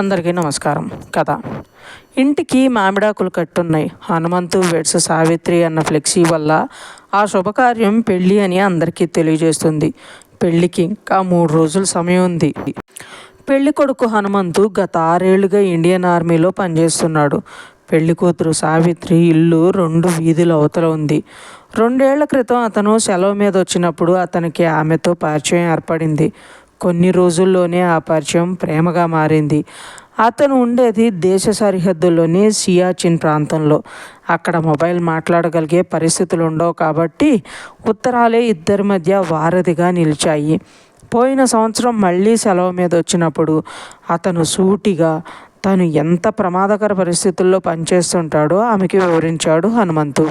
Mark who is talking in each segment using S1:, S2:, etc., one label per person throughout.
S1: అందరికీ నమస్కారం. కథ. ఇంటికి మామిడాకులు కట్టున్నాయి. హనుమంతు వెడ్స్ సావిత్రి అన్న ఫ్లెక్సీ వల్ల ఆ శుభకార్యం పెళ్ళి అని అందరికీ తెలియజేస్తుంది. పెళ్ళికి ఇంకా 3 రోజుల సమయం ఉంది. పెళ్లి కొడుకు హనుమంతు గత 6 ఏళ్లుగా ఇండియన్ ఆర్మీలో పనిచేస్తున్నాడు. పెళ్లి కూతురు సావిత్రి ఇల్లు 2 వీధుల అవతల ఉంది. 2 ఏళ్ల క్రితం అతను సెలవు మీద వచ్చినప్పుడు అతనికి ఆమెతో పరిచయం ఏర్పడింది. కొన్ని రోజుల్లోనే ఆ పరిచయం ప్రేమగా మారింది. అతను ఉండేది దేశ సరిహద్దుల్లోని సియాచిన్ ప్రాంతంలో. అక్కడ మొబైల్ మాట్లాడగలిగే పరిస్థితులు ఉండవు కాబట్టి ఉత్తరాలే ఇద్దరి మధ్య వారధిగా నిలిచాయి. పోయిన సంవత్సరం మళ్ళీ సెలవు మీద వచ్చినప్పుడు అతను సూటిగా తను ఎంత ప్రమాదకర పరిస్థితుల్లో పనిచేస్తుంటాడో ఆమెకి వివరించాడు హనుమంతు.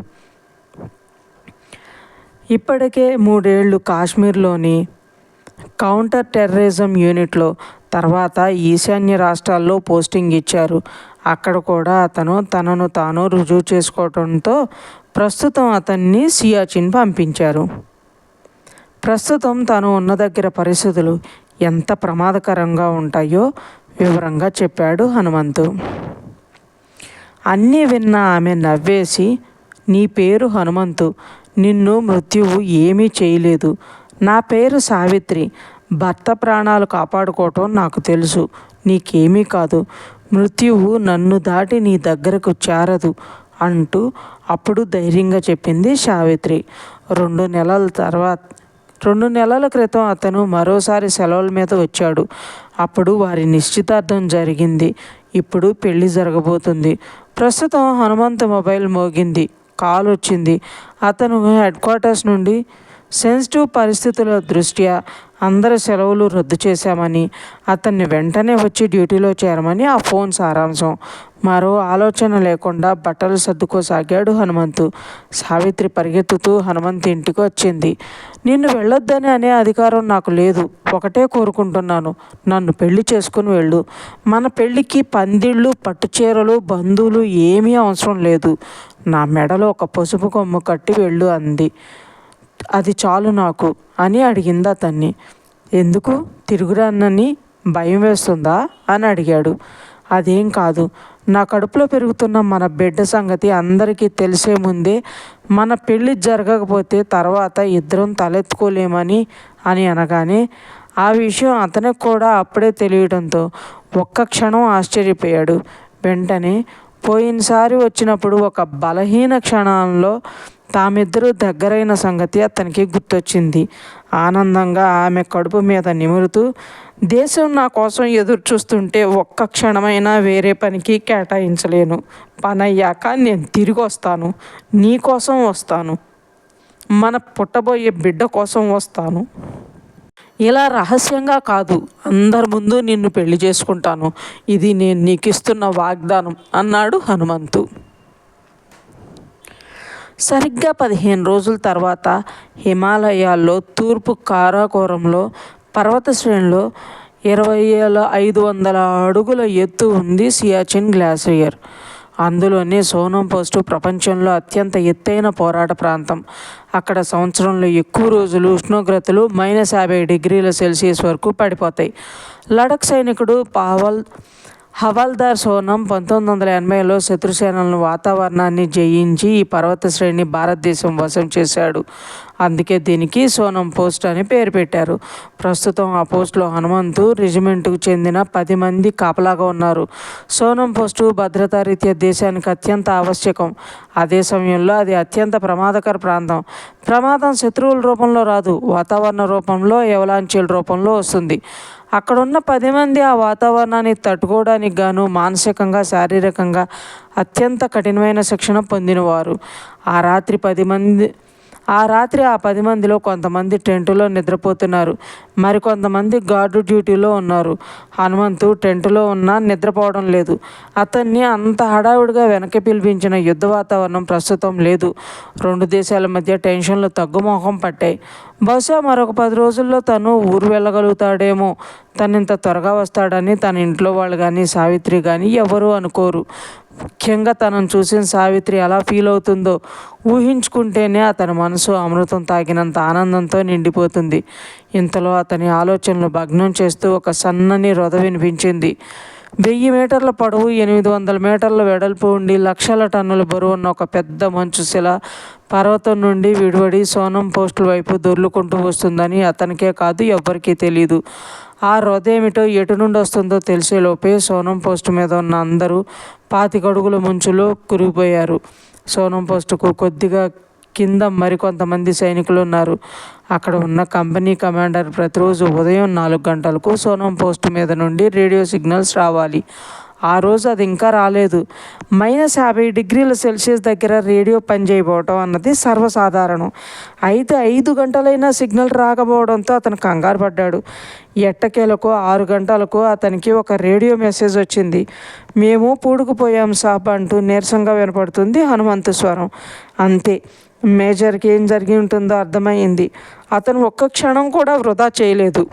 S1: ఇప్పటికే 3 ఏళ్ళు కాశ్మీర్లోని కౌంటర్ టెర్రరిజం యూనిట్లో, తర్వాత ఈశాన్య రాష్ట్రాల్లో పోస్టింగ్ ఇచ్చారు. అక్కడ కూడా అతను తనను తాను రుజువు చేసుకోవడంతో ప్రస్తుతం అతన్ని సియాచిన్ పంపించారు. ప్రస్తుతం తను ఉన్న దగ్గర పరిస్థితులు ఎంత ప్రమాదకరంగా ఉంటాయో వివరంగా చెప్పాడు హనుమంతు. అన్నీ విన్న ఆమె నవ్వేసి, నీ పేరు హనుమంతు, నిన్ను మృత్యువు ఏమీ చేయలేదు. నా పేరు సావిత్రి. భర్త ప్రాణాలు కాపాడుకోవటం నాకు తెలుసు. నీకేమీ కాదు. మృత్యువు నన్ను దాటి నీ దగ్గరకు చేరదు అంటూ అప్పుడు ధైర్యంగా చెప్పింది సావిత్రి. 2 నెలల క్రితం అతను మరోసారి సెలవుల మీద వచ్చాడు. అప్పుడు వారి నిశ్చితార్థం జరిగింది. ఇప్పుడు పెళ్లి జరగబోతుంది. ప్రస్తుతం హనుమంతు మొబైల్ మోగింది. కాల్ వచ్చింది. అతను హెడ్ క్వార్టర్స్ నుండి సెన్సిటివ్ పరిస్థితుల దృష్ట్యా అందరి సెలవులు రద్దు చేశామని, అతన్ని వెంటనే వచ్చి డ్యూటీలో చేరమని ఆ ఫోన్ సారాంశం. మరో ఆలోచన లేకుండా బట్టలు సర్దుకోసాగాడు హనుమంతు. సావిత్రి పరిగెత్తుతూ హనుమంతు ఇంటికి వచ్చింది. నిన్ను వెళ్ళొద్దని అనే అధికారం నాకు లేదు. ఒకటే కోరుకుంటున్నాను, నన్ను పెళ్లి చేసుకుని వెళ్ళు. మన పెళ్ళికి పందిళ్ళు, పట్టుచీరలు, బంధువులు ఏమీ అవసరం లేదు. నా మెడలో ఒక పసుపు కొమ్ము కట్టి వెళ్ళు అంది. అది చాలు నాకు అని అడిగింది అతన్ని. ఎందుకు, తిరుగురానని భయం వేస్తుందా అని అడిగాడు. అదేం కాదు. నా కడుపులో పెరుగుతున్న మన బిడ్డ సంగతి అందరికీ తెలిసే ముందే మన పెళ్ళి జరగకపోతే తర్వాత ఇద్దరం తలెత్తుకోలేమని అని అనగానే ఆ విషయం అతనికి కూడా అప్పుడే తెలియడంతో ఒక్క క్షణం ఆశ్చర్యపోయాడు. వెంటనే పోయినసారి వచ్చినప్పుడు ఒక బలహీన క్షణంలో తామిద్దరూ దగ్గరైన సంగతి అతనికి గుర్తొచ్చింది. ఆనందంగా ఆమె కడుపు మీద నిమురుతూ, దేశం నా కోసం ఎదురు చూస్తుంటే ఒక్క క్షణమైనా వేరే పనికి కేటాయించలేను. పని అయ్యాక నేను తిరిగి వస్తాను. నీ కోసం వస్తాను. మన పుట్టబోయే బిడ్డ కోసం వస్తాను. ఇలా రహస్యంగా కాదు, అందరి ముందు నిన్ను పెళ్లి చేసుకుంటాను. ఇది నేను నీకు ఇస్తున్న వాగ్దానం అన్నాడు హనుమంతు. సరిగ్గా 15 రోజుల తర్వాత హిమాలయాల్లో తూర్పు కారాకోరంలో పర్వత శ్రేణిలో 20,500 అడుగుల ఎత్తు ఉంది సియాచిన్ గ్లాసియర్. అందులోనే సోనం పోస్టు ప్రపంచంలో అత్యంత ఎత్తైన పోరాట ప్రాంతం. అక్కడ సంవత్సరంలో ఎక్కువ రోజులు ఉష్ణోగ్రతలు -50 డిగ్రీల సెల్సియస్ వరకు పడిపోతాయి. లడఖ్ సైనికుడు హవాల్దార్ సోనం 1980లో శత్రుసేనలను వాతావరణాన్ని జయించి ఈ పర్వత శ్రేణిని భారతదేశం వశం చేశాడు. అందుకే దీనికి సోనం పోస్ట్ అని పేరు పెట్టారు. ప్రస్తుతం ఆ పోస్టులో హనుమంతు రెజిమెంటుకు చెందిన 10 మంది కాపలాగా ఉన్నారు. సోనం పోస్టు భద్రతా రీత్యా దేశానికి అత్యంత ఆవశ్యకం. అదే సమయంలో అది అత్యంత ప్రమాదకర ప్రాంతం. ప్రమాదం శత్రువుల రూపంలో రాదు, వాతావరణ రూపంలో, ఎవలాంచీల రూపంలో వస్తుంది. అక్కడున్న 10 మంది ఆ వాతావరణాన్ని తట్టుకోవడానికి గాను మానసికంగా, శారీరకంగా అత్యంత కఠినమైన శిక్షణ పొందినవారు. ఆ రాత్రి ఆ 10 మందిలో కొంతమంది టెంటులో నిద్రపోతున్నారు. మరికొంతమంది గార్డు డ్యూటీలో ఉన్నారు. హనుమంతు టెంటులో ఉన్నా నిద్రపోవడం లేదు. అతన్ని అంత హడావుడిగా వెనక్కి పిలిపించిన యుద్ధ వాతావరణం ప్రస్తుతం లేదు. 2 దేశాల మధ్య టెన్షన్లు తగ్గుముఖం పట్టాయి. బహుశా మరొక 10 రోజుల్లో తను ఊరు వెళ్ళగలుగుతాడేమో. తనింత త్వరగా వస్తాడని తన ఇంట్లో వాళ్ళు కానీ, సావిత్రి కానీ ఎవరూ అనుకోరు. ముఖ్యంగా తనను చూసిన సావిత్రి ఎలా ఫీల్ అవుతుందో ఊహించుకుంటేనే అతని మనసు అమృతం తాగినంత ఆనందంతో నిండిపోతుంది. ఇంతలో అతని ఆలోచనలు భగ్నం చేస్తూ ఒక సన్నని రొద వినిపించింది. 1000 మీటర్ల పొడవు, 800 మీటర్ల వెడల్పు ఉండి లక్షల టన్నుల బరువున్న ఒక పెద్ద మంచు శిల పర్వతం నుండి విడివడి సోనం పోస్టుల వైపు దొర్లుకుంటూ వస్తుందని అతనికే కాదు ఎవ్వరికీ తెలియదు. ఆ రొదేమిటో ఎటు నుండి వస్తుందో తెలిసేలోపే సోనం పోస్టు మీద ఉన్న అందరూ 25 అడుగుల మంచులో కురిగిపోయారు. సోనం పోస్టుకు కొద్దిగా కింద మరికొంతమంది సైనికులు ఉన్నారు. అక్కడ ఉన్న కంపెనీ కమాండర్ ప్రతిరోజు ఉదయం 4 గంటలకు సోనం పోస్టు మీద నుండి రేడియో సిగ్నల్స్ రావాలి. ఆ రోజు అది ఇంకా రాలేదు. -50 దగ్గర రేడియో పనిచేయకపోవటం అన్నది సర్వసాధారణం. అయితే 5 గంటలైనా సిగ్నల్ రాకపోవడంతో అతను కంగారు పడ్డాడు. ఎట్టకేలకు 6 గంటలకు అతనికి ఒక రేడియో మెసేజ్ వచ్చింది. మేము పూడుకుపోయాం సాబ్ అంటూ నీరసంగా వినపడుతుంది హనుమంతు స్వరం. అంతే, మేజర్కి ఏం జరిగి ఉంటుందో అర్థమైంది. అతను ఒక్క క్షణం కూడా వృధా చేయలేదు.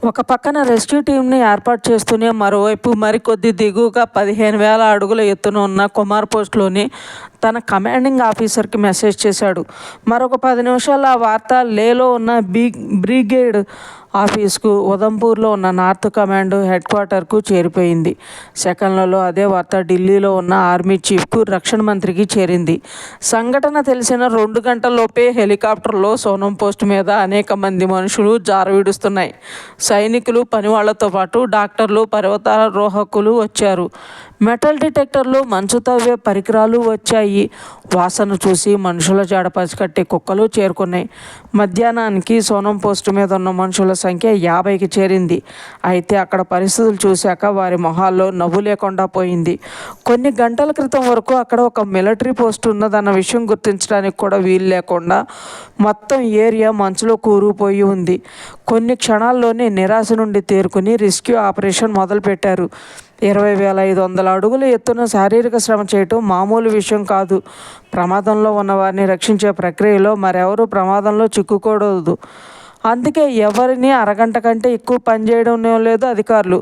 S1: ఒక పక్కన రెస్క్యూ టీంని ఏర్పాటు చేస్తూనే మరోవైపు మరికొద్ది దిగువగా 15,000 అడుగుల ఎత్తున ఉన్న కుమార్ పోస్ట్లోని తన కమాండింగ్ ఆఫీసర్కి మెసేజ్ చేశాడు. మరొక 10 నిమిషాల్లో ఆ వార్త లేలో ఉన్న బ్రిగేడ్ ఆఫీస్కు, ఉదంపూర్లో ఉన్న నార్త్ కమాండ్ హెడ్ క్వార్టర్కు చేరిపోయింది. సెకండ్లలో అదే వార్త ఢిల్లీలో ఉన్న ఆర్మీ చీఫ్కు, రక్షణ మంత్రికి చేరింది. సంఘటన తెలిసిన 2 గంటల్లోపే హెలికాప్టర్లో సోనం పోస్ట్ మీద అనేక మంది మనుషులు జారవిడుస్తున్నాయి. సైనికులు, పనివాళ్లతో పాటు డాక్టర్లు, పర్వతారోహకులు వచ్చారు. మెటల్ డిటెక్టర్లు, మంచు తవ్వే పరికరాలు వచ్చాయి. వాసన చూసి మనుషుల జాడ పసికట్టే కుక్కలు చేరుకున్నాయి. మధ్యాహ్నానికి సోనం పోస్టు మీద ఉన్న మనుషుల సంఖ్య 50కి చేరింది. అయితే అక్కడ పరిస్థితులు చూశాక వారి మొహాల్లో నవ్వు లేకుండా పోయింది. కొన్ని గంటల క్రితం వరకు అక్కడ ఒక మిలిటరీ పోస్ట్ ఉన్నదన్న విషయం గుర్తించడానికి కూడా వీలు లేకుండా మొత్తం ఏరియా మంచులో కూరుకుపోయి ఉంది. కొన్ని క్షణాల్లోనే నిరాశ నుండి తేరుకుని రెస్క్యూ ఆపరేషన్ మొదలుపెట్టారు. 20,500 అడుగుల ఎత్తున శారీరక శ్రమ చేయటం మామూలు విషయం కాదు. ప్రమాదంలో ఉన్న వారిని రక్షించే ప్రక్రియలో మరెవరూ ప్రమాదంలో చిక్కుకోకూడదు. అందుకే ఎవరిని అరగంట కంటే ఎక్కువ పనిచేయడం లేదు అధికారులు.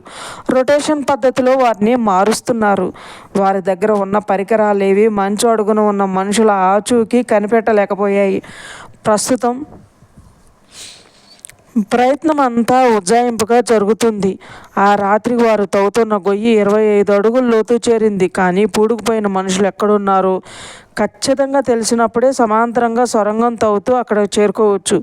S1: రొటేషన్ పద్ధతిలో వారిని మారుస్తున్నారు. వారి దగ్గర ఉన్న పరికరాలేవి మంచు అడుగున ఉన్న మనుషుల ఆచూకీ కనిపెట్టలేకపోయాయి. ప్రస్తుతం ప్రయత్నం అంతా ఉజ్జాయింపుగా జరుగుతుంది. ఆ రాత్రి వారు తవ్వుతున్న గొయ్యి 25 అడుగుల లోతు చేరింది. కానీ పూడుకుపోయిన మనుషులు ఎక్కడున్నారో ఖచ్చితంగా తెలిసినప్పుడే సమాంతరంగా సొరంగం తవ్వుతూ అక్కడ చేరుకోవచ్చు.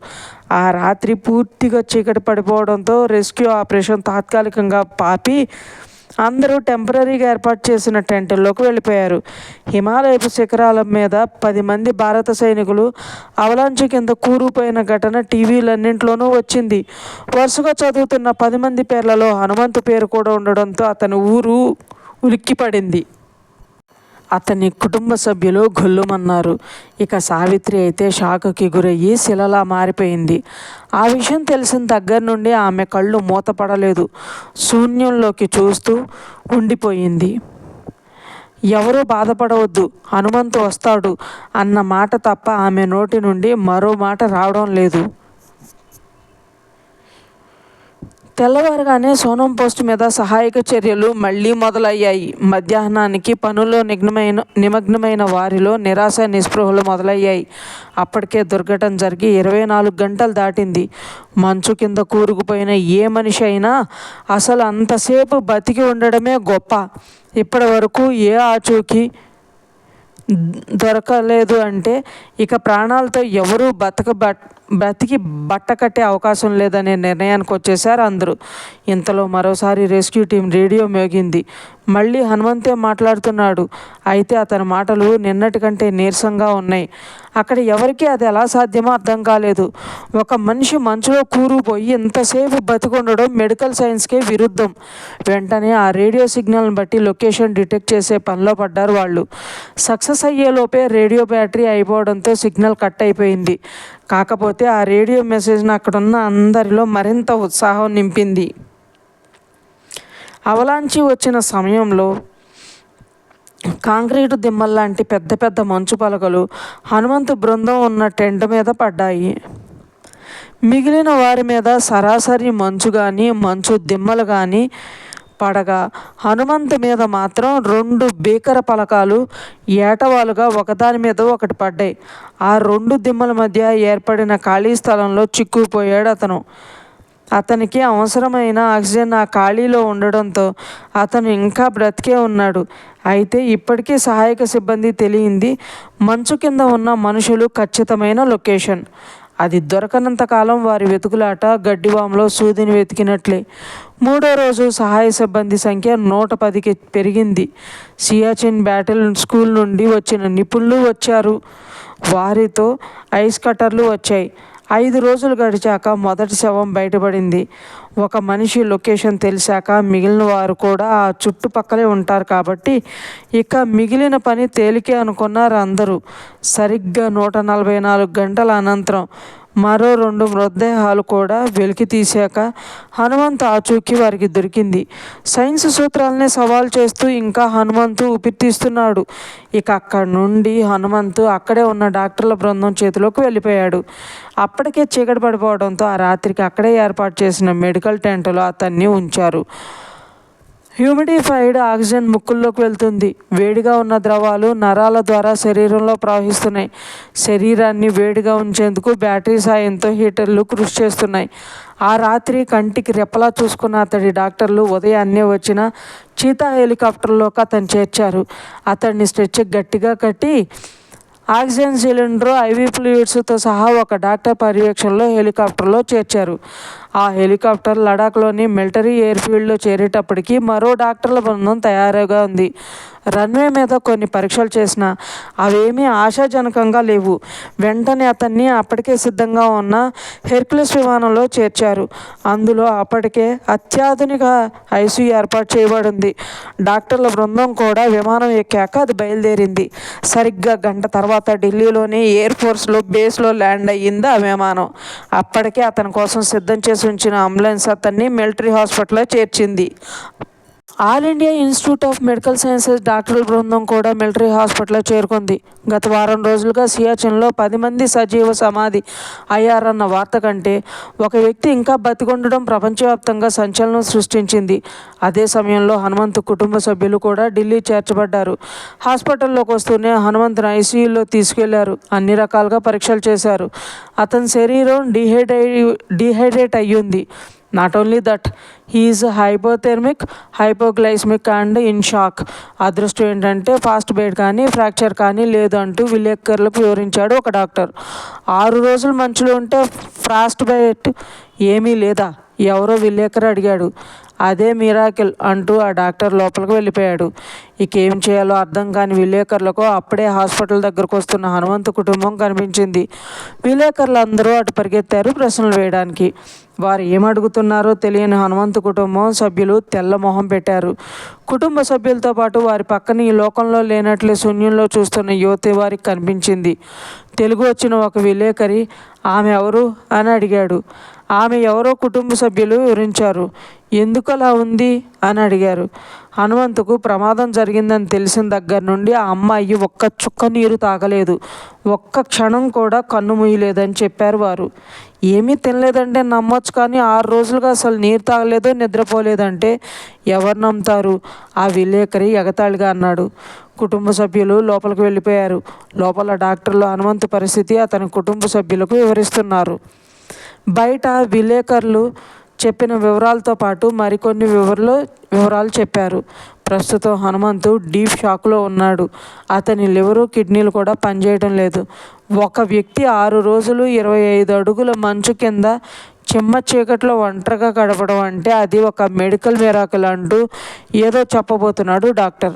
S1: ఆ రాత్రి పూర్తిగా చీకటి పడిపోవడంతో రెస్క్యూ ఆపరేషన్ తాత్కాలికంగా పాపి అందరూ టెంపరీగా ఏర్పాటు చేసిన టెంటుల్లోకి వెళ్ళిపోయారు. హిమాలయపు శిఖరాల మీద 10 మంది భారత సైనికులు అవలాంచి కింద కూరుకుపోయిన ఘటన టీవీలన్నింటిలోనూ వచ్చింది. వరుసగా చదువుతున్న 10 మంది పేర్లలో హనుమంతు పేరు కూడా ఉండడంతో అతని ఊరు ఉలిక్కిపడింది. అతని కుటుంబ సభ్యులు గొల్లుమన్నారు. ఇక సావిత్రి అయితే షాకుకి గురయ్యి శిలలా మారిపోయింది. ఆ విషయం తెలిసిన దగ్గర నుండి ఆమె కళ్ళు మూతపడలేదు. శూన్యంలోకి చూస్తూ ఉండిపోయింది. ఎవరూ బాధపడవద్దు, హనుమంతు వస్తాడు అన్న మాట తప్ప ఆమె నోటి నుండి మరో మాట రావడం లేదు. తెల్లవారుగానే సోనం పోస్టు మీద సహాయక చర్యలు మళ్లీ మొదలయ్యాయి. మధ్యాహ్నానికి పనుల్లో నిమగ్నమైన వారిలో నిరాశ, నిస్పృహలు మొదలయ్యాయి. అప్పటికే దుర్ఘటన జరిగి 24 గంటలు దాటింది. మంచు కింద కూరుకుపోయిన ఏ మనిషి అయినా అసలు అంతసేపు బతికి ఉండడమే గొప్ప. ఇప్పటి వరకు ఏ ఆచూకీ దొరకలేదు అంటే ఇక ప్రాణాలతో ఎవరూ బతికి బట్ట కట్టే అవకాశం లేదనే నిర్ణయానికి వచ్చేశారు అందరూ. ఇంతలో మరోసారి రెస్క్యూ టీం రేడియో మోగింది. మళ్ళీ హనుమంతే మాట్లాడుతున్నాడు. అయితే అతని మాటలు నిన్నటి కంటే నీరసంగా ఉన్నాయి. అక్కడ ఎవరికీ అది ఎలా సాధ్యమో అర్థం కాలేదు. ఒక మనిషి మంచులో కూరుకుపోయి ఇంతసేపు బతికుండడం మెడికల్ సైన్స్కే విరుద్ధం. వెంటనే ఆ రేడియో సిగ్నల్ని బట్టి లొకేషన్ డిటెక్ట్ చేసే పనిలో పడ్డారు వాళ్ళు. సక్సెస్ అయ్యేలోపే రేడియో బ్యాటరీ అయిపోవడంతో సిగ్నల్ కట్ అయిపోయింది. కాకపోతే ఆ రేడియో మెసేజ్ని అక్కడున్న అందరిలో మరింత ఉత్సాహం నింపింది. అవలాంచి వచ్చిన సమయంలో కాంక్రీటు దిమ్మల్లాంటి పెద్ద పెద్ద మంచు పలకలు హనుమంతు బృందం ఉన్న టెంట్ మీద పడ్డాయి. మిగిలిన వారి మీద సరాసరి మంచు కానీ మంచు దిమ్మలు కానీ పడగా హనుమంతు మీద మాత్రం 2 భీకర పలకాలు ఏటవాలుగా ఒకదాని మీద ఒకటి పడ్డాయి. ఆ 2 దిమ్మల మధ్య ఏర్పడిన ఖాళీ స్థలంలో చిక్కుకుపోయాడు అతను. అతనికి అవసరమైన ఆక్సిజన్ ఆ ఖాళీలో ఉండడంతో అతను ఇంకా బ్రతికే ఉన్నాడు. అయితే ఇప్పటికీ సహాయక సిబ్బంది తెలియంది మంచు కింద ఉన్న మనుషులు ఖచ్చితమైన లొకేషన్. అది దొరకనంత కాలం వారి వెతుకులాట గడ్డివాములో సూదిని వెతికినట్లే. మూడో రోజు సహాయ సిబ్బంది సంఖ్య 110కి పెరిగింది. సియాచిన్ బ్యాటిల్ స్కూల్ నుండి వచ్చిన నిపుణులు వచ్చారు. వారితో ఐస్ కట్టర్లు వచ్చాయి. 5 రోజులు గడిచాక మొదటి శవం బయటపడింది. ఒక మనిషి లొకేషన్ తెలిసాక మిగిలిన వారు కూడా ఆ చుట్టుపక్కలే ఉంటారు కాబట్టి ఇక మిగిలిన పని తేలికే అనుకున్నారు అందరూ. సరిగ్గా 144 గంటల అనంతరం మరో 2 మృతదేహాలు కూడా వెలికి తీశాక హనుమంతు ఆచూకీ వారికి దొరికింది. సైన్స్ సూత్రాలనే సవాల్ చేస్తూ ఇంకా హనుమంతు ఊపిరితీస్తున్నాడు. ఇక అక్కడి నుండి హనుమంతు అక్కడే ఉన్న డాక్టర్ల బృందం చేతిలోకి వెళ్ళిపోయాడు. అప్పటికే చీకటి పడిపోవడంతో ఆ రాత్రికి అక్కడే ఏర్పాటు చేసిన మెడికల్ టెంట్లో అతన్ని ఉంచారు. హ్యూమిడిఫైడ్ ఆక్సిజన్ ముక్కుల్లోకి వెళ్తుంది. వేడిగా ఉన్న ద్రవాలు నరాల ద్వారా శరీరంలో ప్రవహిస్తున్నాయి. శరీరాన్ని వేడిగా ఉంచేందుకు బ్యాటరీ సాయంతో హీటర్లు కృషి చేస్తున్నాయి. ఆ రాత్రి కంటికి రెప్పలా చూసుకున్న అతడి డాక్టర్లు ఉదయాన్నే వచ్చిన చీతా హెలికాప్టర్లోకి అతన్ని చేర్చారు. అతన్ని స్ట్రెచర్ గట్టిగా కట్టి ఆక్సిజన్ సిలిండర్, ఐవీ ఫ్లూయిడ్స్తో సహా ఒక డాక్టర్ పర్యవేక్షణలో హెలికాప్టర్లో చేర్చారు. ఆ హెలికాప్టర్ లడాఖ్లోని మిలిటరీ ఎయిర్ఫీల్డ్లో చేరేటప్పటికి మరో డాక్టర్ల బృందం తయారుగా ఉంది. రన్వే మీద కొన్ని పరీక్షలు చేసినా అవేమీ ఆశాజనకంగా లేవు. వెంటనే అతన్ని అప్పటికే సిద్ధంగా ఉన్న హెర్క్యులస్ విమానంలో చేర్చారు. అందులో అప్పటికే అత్యాధునిక ఐసీయూ ఏర్పాటు చేయబడింది. డాక్టర్ల బృందం కూడా విమానం ఎక్కాక అది బయలుదేరింది. సరిగ్గా గంట తర్వాత ఢిల్లీలోని ఎయిర్ ఫోర్స్లో బేస్లో ల్యాండ్ అయ్యింది ఆ విమానం. అప్పటికే అతని కోసం సిద్ధం చేసి ఉంచిన అంబులెన్స్ అతన్ని మిలిటరీ హాస్పిటల్లో చేర్చింది. All India Institute of Medical Sciences డాక్టర్ల బృందం కూడా మిలిటరీ హాస్పిటల్లో చేరుకుంది. గత వారం రోజులుగా సియాచిన్లో 10 మంది సజీవ సమాధి అయ్యారన్న వార్త కంటే ఒక వ్యక్తి ఇంకా బతికొండడం ప్రపంచవ్యాప్తంగా సంచలనం సృష్టించింది. అదే సమయంలో హనుమంతు కుటుంబ సభ్యులు కూడా ఢిల్లీ చేర్చబడ్డారు. హాస్పిటల్లోకి వస్తూనే హనుమంతుని ఐసీయూలో తీసుకెళ్లారు. అన్ని రకాలుగా పరీక్షలు చేశారు. అతని శరీరం డీహైడ్రేట్ అయ్యింది. Not only that, he's hypothermic, hypoglycaemic and in shock. అదృష్టం ఏంటంటే ఫాస్ట్ బైట్ కానీ ఫ్రాక్చర్ కానీ లేదు అంటూ విలేకరులకు వివరించాడు ఒక డాక్టర్. 6 రోజులు మంచులో ఉంటే ఫ్రాస్ట్ బైట్ ఏమీ లేదా? ఎవరో విలేకరు అడిగాడు. అదే మిరాకిల్ అంటూ ఆ డాక్టర్ లోపలికి వెళ్ళిపోయాడు. ఇక ఏం చేయాలో అర్థం కాని విలేకరులకు అప్పుడే హాస్పిటల్ దగ్గరకు వస్తున్న హనుమంతు కుటుంబం కనిపించింది. విలేకరులందరూ అటు పరిగెత్తారు ప్రశ్నలు వేయడానికి. వారు ఏమడుగుతున్నారో తెలియని హనుమంతు కుటుంబం సభ్యులు తెల్ల మొహం పెట్టారు. కుటుంబ సభ్యులతో పాటు వారి పక్కన ఈ లోకంలో లేనట్లే శూన్యంలో చూస్తున్న యువతి వారికి కనిపించింది. తెలుగు వచ్చిన ఒక విలేకరి ఆమె ఎవరు అని అడిగాడు. ఆమె ఎవరో కుటుంబ సభ్యులు వివరించారు. ఎందుకు అలా ఉంది అని అడిగారు. హనుమంతుకు ప్రమాదం జరిగిందని తెలిసిన దగ్గర నుండి ఆ అమ్మాయి ఒక్క చుక్క నీరు తాగలేదు, ఒక్క క్షణం కూడా కన్ను మూయలేదని చెప్పారు వారు. ఏమీ తినలేదంటే నమ్మొచ్చు, కానీ 6 రోజులుగా అసలు నీరు తాగలేదు, నిద్రపోలేదంటే ఎవరు నమ్ముతారు? ఆ విలేకరి ఎగతాళిగా అన్నాడు. కుటుంబ సభ్యులు లోపలికి వెళ్ళిపోయారు. లోపల డాక్టర్లు హనుమంతు పరిస్థితి అతని కుటుంబ సభ్యులకు వివరిస్తున్నారు. బయట విలేకరులు చెప్పిన వివరాలతో పాటు మరికొన్ని వివరాలు చెప్పారు. ప్రస్తుతం హనుమంతు డీప్ షాక్లో ఉన్నాడు. అతని లివరు, కిడ్నీలు కూడా పనిచేయడం లేదు. ఒక వ్యక్తి 6 రోజులు 25 అడుగుల మంచు కింద చిమ్మ చీకట్లో ఒంటరిగా గడపడం అంటే అది ఒక మెడికల్ మిరాకిల్ అంటూ ఏదో చెప్పబోతున్నాడు డాక్టర్.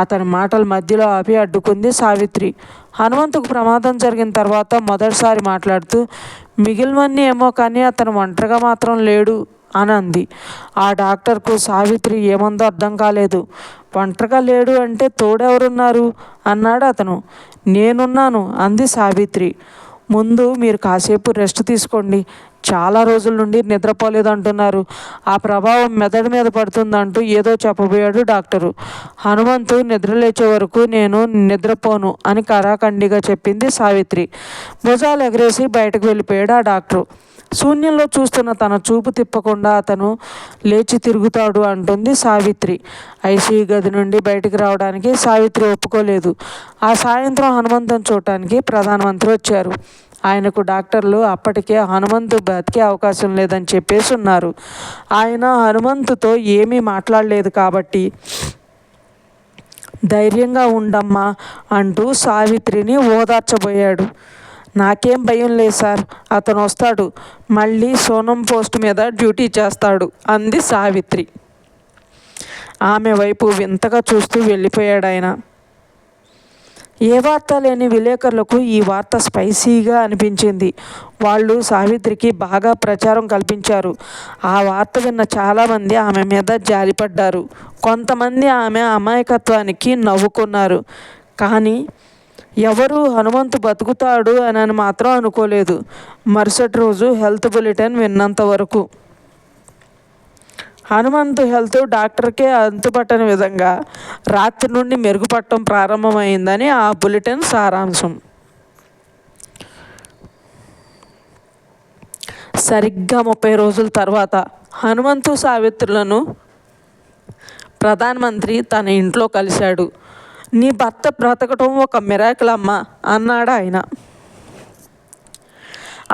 S1: అతని మాటల మధ్యలో ఆపి అడ్డుకుంది సావిత్రి. హనుమంతుకు ప్రమాదం జరిగిన తర్వాత మొదటిసారి మాట్లాడుతూ మిగిలినవన్నీ ఏమో కానీ అతను ఒంటరిగా మాత్రం లేడు అని అంది. ఆ డాక్టర్కు సావిత్రి ఏమందో అర్థం కాలేదు. ఒంటరిగా లేడు అంటే తోడెవరున్నారు అన్నాడు అతను. నేనున్నాను అంది సావిత్రి. ముందు మీరు కాసేపు రెస్ట్ తీసుకోండి, చాలా రోజుల నుండి నిద్రపోలేదు అంటున్నారు, ఆ ప్రభావం మెదడు మీద పడుతుందంటూ ఏదో చెప్పబోయాడు డాక్టరు. హనుమంతు నిద్రలేచే వరకు నేను నిద్రపోను అని కరాఖండిగా చెప్పింది సావిత్రి. భుజాలు ఎగరేసి బయటకు వెళ్ళిపోయాడు ఆ డాక్టరు. శూన్యంలో చూస్తున్న తన చూపు తిప్పకుండా అతను లేచి తిరుగుతాడు అంటుంది సావిత్రి. ఐసీయూ గది నుండి బయటికి రావడానికి సావిత్రి ఒప్పుకోలేదు. ఆ సాయంత్రం హనుమంతుని చూడటానికి ప్రధానమంత్రి వచ్చారు. ఆయనకు డాక్టర్లు అప్పటికే హనుమంతు బతికే అవకాశం లేదని చెప్పేసి ఉన్నారు. ఆయన హనుమంతుతో ఏమీ మాట్లాడలేదు కాబట్టి ధైర్యంగా ఉండమ్మా అంటూ సావిత్రిని ఓదార్చబోయాడు. నాకేం భయం లేదు సార్, అతను వస్తాడు, మళ్ళీ సోనం పోస్ట్ మీద డ్యూటీ చేస్తాడు అంది సావిత్రి. ఆమె వైపు వింతగా చూస్తూ వెళ్ళిపోయాడు ఆయన. ఏ వార్త లేని విలేకరులకు ఈ వార్త స్పైసీగా అనిపించింది. వాళ్ళు సావిత్రికి బాగా ప్రచారం కల్పించారు. ఆ వార్త విన్న చాలామంది ఆమె మీద జాలిపడ్డారు. కొంతమంది ఆమె అమాయకత్వానికి నవ్వుకున్నారు. కానీ ఎవరు హనుమంతు బతుకుతాడు అని మాత్రం అనుకోలేదు. మరుసటి రోజు హెల్త్ బులెటిన్ విన్నంత వరకు హనుమంతు హెల్త్ డాక్టర్కే అంతుపట్టని విధంగా రాత్రి నుండి మెరుగుపడటం ప్రారంభమైందని ఆ బులెటిన్ సారాంశం. సరిగ్గా 30 రోజుల తర్వాత హనుమంతు సావిత్రులను ప్రధానమంత్రి తన ఇంట్లో కలిశాడు. నీ భర్త బ్రతకటం ఒక మిరాకిల్ అమ్మా అన్నాడు ఆయన.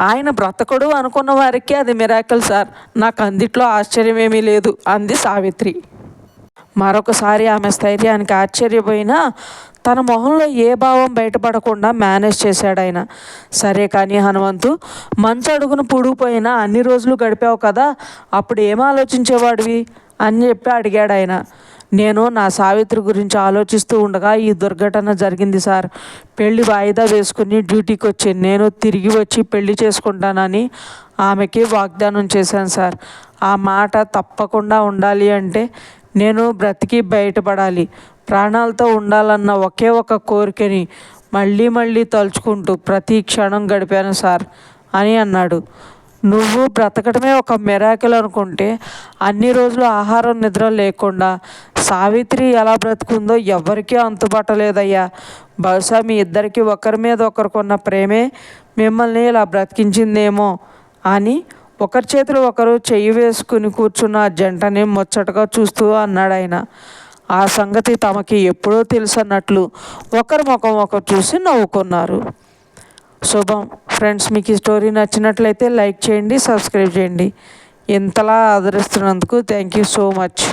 S1: ఆయన బ్రతకడు అనుకున్న వారికి అది మిరాకిల్ సార్, నాకు అందిట్లో ఆశ్చర్యమేమీ లేదు అంది సావిత్రి. మరొకసారి ఆమె స్థైర్యానికి ఆశ్చర్యపోయినా తన మొహంలో ఏ భావం బయటపడకుండా మేనేజ్ చేశాడు ఆయన. సరే కానీ హనుమంతు, మంచు అడుగును పుడిగిపోయినా అన్ని రోజులు గడిపావు కదా, అప్పుడు ఏం ఆలోచించేవాడివి అని చెప్పి అడిగాడు ఆయన. నేను నా సావిత్రి గురించి ఆలోచిస్తూ ఉండగా ఈ దుర్ఘటన జరిగింది సార్. పెళ్లి వాయిదా వేసుకుని డ్యూటీకి వచ్చి నేను తిరిగి వచ్చి పెళ్లి చేసుకుంటానని ఆమెకి వాగ్దానం చేశాను సార్. ఆ మాట తప్పకుండా ఉండాలి అంటే నేను బ్రతికి బయటపడాలి, ప్రాణాలతో ఉండాలన్న ఒకే ఒక కోరికని మళ్ళీ మళ్ళీ తలుచుకుంటూ ప్రతి క్షణం గడిపాను సార్ అని అన్నాడు. నువ్వు బ్రతకడమే ఒక మిరాకిల్ అనుకుంటే అన్ని రోజులు ఆహారం నిద్ర లేకుండా సావిత్రి ఎలా బ్రతుకుందో ఎవ్వరికీ అంతుపట్టలేదయ్యా. బహుశా మీ ఇద్దరికి ఒకరి మీద ఒకరికున్న ప్రేమే మిమ్మల్ని ఇలా బ్రతికించిందేమో అని ఒకరి చేతులు ఒకరు చెయ్యి వేసుకుని కూర్చున్న జంటని ముచ్చటగా చూస్తూ అన్నాడు ఆయన. ఆ సంగతి తమకి ఎప్పుడో తెలుసన్నట్లు ఒకరి ముఖం ఒకరు చూసి నవ్వుకున్నారు. శుభం ఫ్రెండ్స్, మీకు ఈ స్టోరీ నచ్చినట్లయితే లైక్ చేయండి, సబ్స్క్రైబ్ చేయండి. ఇంతలా ఆదరిస్తున్నందుకు థ్యాంక్ యూ సో మచ్.